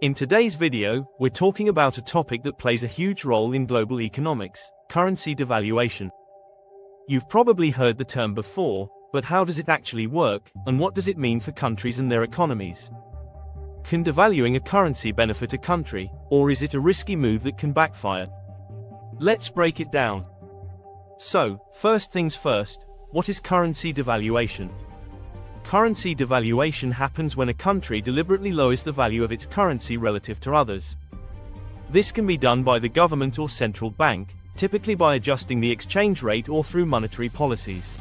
In today's video, we're talking about a topic that plays a huge role in global economics: currency devaluation. You've probably heard the term before, but how does it actually work, and what does it mean for countries and their economies? Can devaluing a currency benefit a country, or is it a risky move that can backfire? Let's break it down. So, first things first, what is currency devaluation? Currency devaluation happens when a country deliberately lowers the value of its currency relative to others. This can be done by the government or central bank, typically by adjusting the exchange rate or through monetary policies.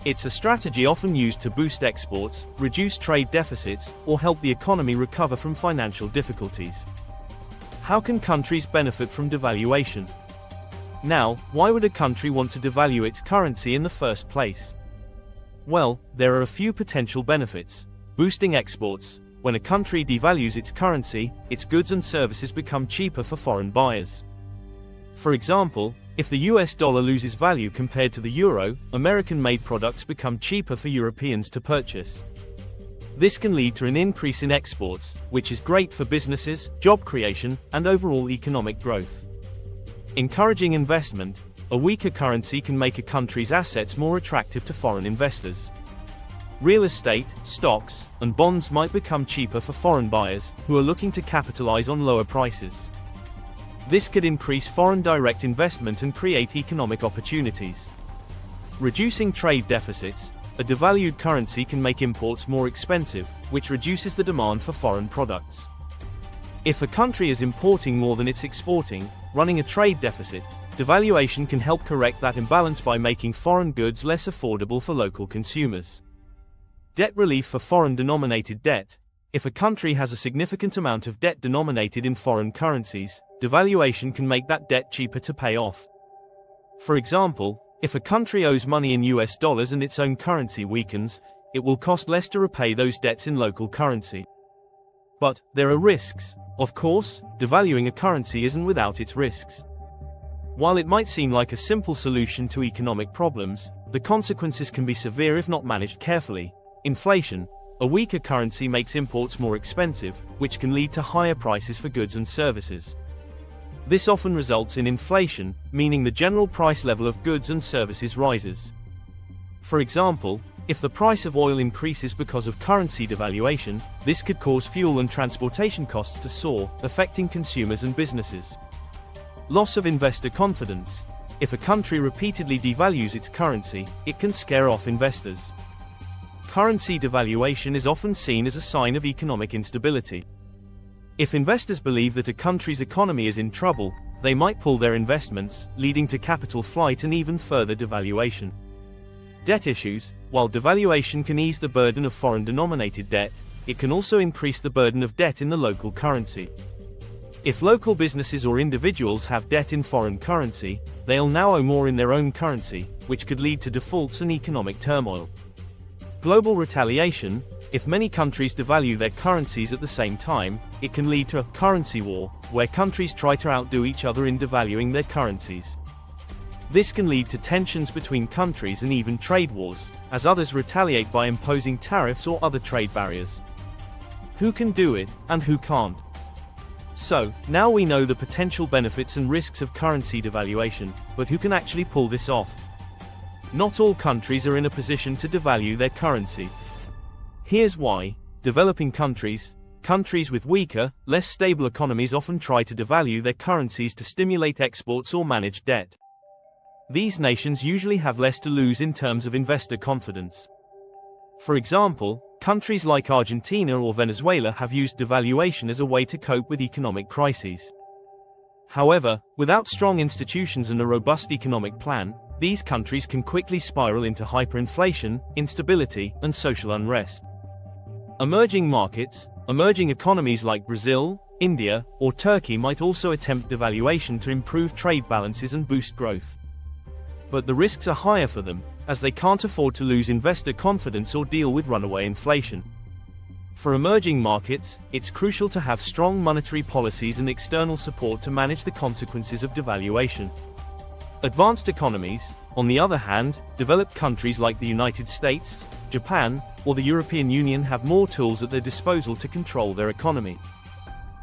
It's a strategy often used to boost exports, reduce trade deficits, or help the economy recover from financial difficulties. How can countries benefit from devaluation? Now, why would a country want to devalue its currency in the first place? Well, there are a few potential benefits. Boosting exports. When a country devalues its currency, its goods and services become cheaper for foreign buyers. For example, if the US dollar loses value compared to the euro, American-made products become cheaper for Europeans to purchase. This can lead to an increase in exports, which is great for businesses, job creation, and overall economic growth. Encouraging investment. A weaker currency can make a country's assets more attractive to foreign investors. Real estate, stocks, and bonds might become cheaper for foreign buyers, who are looking to capitalize on lower prices. This could increase foreign direct investment and create economic opportunities. Reducing trade deficits. A devalued currency can make imports more expensive, which reduces the demand for foreign products. If a country is importing more than it's exporting, running a trade deficit, devaluation can help correct that imbalance by making foreign goods less affordable for local consumers. Debt relief for foreign-denominated debt. If a country has a significant amount of debt denominated in foreign currencies, devaluation can make that debt cheaper to pay off. For example, if a country owes money in US dollars and its own currency weakens, it will cost less to repay those debts in local currency. But there are risks. Of course, devaluing a currency isn't without its risks. While it might seem like a simple solution to economic problems, the consequences can be severe if not managed carefully. Inflation. A weaker currency makes imports more expensive, which can lead to higher prices for goods and services. This often results in inflation, meaning the general price level of goods and services rises. For example, if the price of oil increases because of currency devaluation, this could cause fuel and transportation costs to soar, affecting consumers and businesses. Loss of investor confidence. If a country repeatedly devalues its currency, it can scare off investors. Currency devaluation is often seen as a sign of economic instability. If investors believe that a country's economy is in trouble, they might pull their investments, leading to capital flight and even further devaluation. Debt issues. While devaluation can ease the burden of foreign-denominated debt, it can also increase the burden of debt in the local currency. If local businesses or individuals have debt in foreign currency, they'll now owe more in their own currency, which could lead to defaults and economic turmoil. Global retaliation. If many countries devalue their currencies at the same time, it can lead to a currency war, where countries try to outdo each other in devaluing their currencies. This can lead to tensions between countries and even trade wars, as others retaliate by imposing tariffs or other trade barriers. Who can do it, and who can't? So, now we know the potential benefits and risks of currency devaluation, but who can actually pull this off? Not all countries are in a position to devalue their currency. Here's why. Developing countries with weaker, less stable economies often try to devalue their currencies to stimulate exports or manage debt. These nations usually have less to lose in terms of investor confidence. For example, countries like Argentina or Venezuela have used devaluation as a way to cope with economic crises. However, without strong institutions and a robust economic plan, these countries can quickly spiral into hyperinflation, instability, and social unrest. Emerging markets. Emerging economies like Brazil, India, or Turkey might also attempt devaluation to improve trade balances and boost growth. But the risks are higher for them, as they can't afford to lose investor confidence or deal with runaway inflation. For emerging markets, it's crucial to have strong monetary policies and external support to manage the consequences of devaluation. Advanced economies, on the other hand, developed countries like the United States, Japan, or the European Union have more tools at their disposal to control their economy.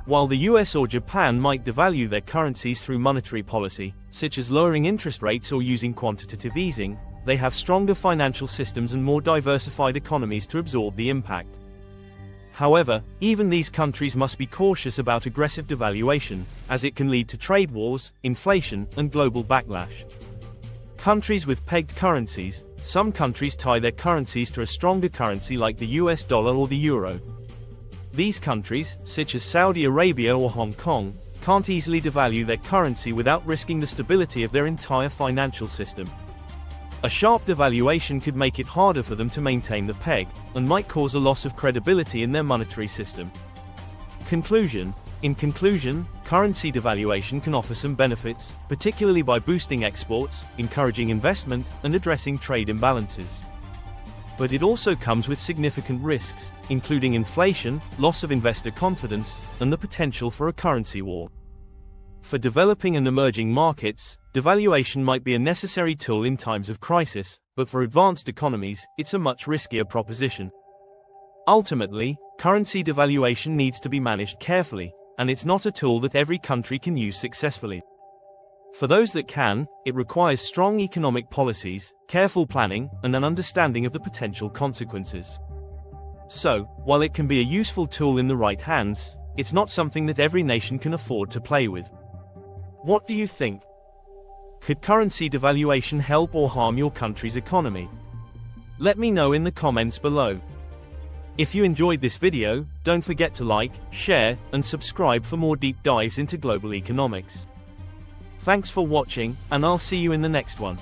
While the US or Japan might devalue their currencies through monetary policy, such as lowering interest rates or using quantitative easing, they have stronger financial systems and more diversified economies to absorb the impact. However, even these countries must be cautious about aggressive devaluation, as it can lead to trade wars, inflation, and global backlash. Countries with pegged currencies. Some countries tie their currencies to a stronger currency like the US dollar or the euro. These countries, such as Saudi Arabia or Hong Kong, can't easily devalue their currency without risking the stability of their entire financial system. A sharp devaluation could make it harder for them to maintain the peg, and might cause a loss of credibility in their monetary system. Conclusion. In conclusion, currency devaluation can offer some benefits, particularly by boosting exports, encouraging investment, and addressing trade imbalances. But it also comes with significant risks, including inflation, loss of investor confidence, and the potential for a currency war. For developing and emerging markets, devaluation might be a necessary tool in times of crisis, but for advanced economies, it's a much riskier proposition. Ultimately, currency devaluation needs to be managed carefully, and it's not a tool that every country can use successfully. For those that can, it requires strong economic policies, careful planning, and an understanding of the potential consequences. So, while it can be a useful tool in the right hands, it's not something that every nation can afford to play with. What do you think? Could currency devaluation help or harm your country's economy? Let me know in the comments below. If you enjoyed this video, don't forget to like, share, and subscribe for more deep dives into global economics. Thanks for watching, and I'll see you in the next one.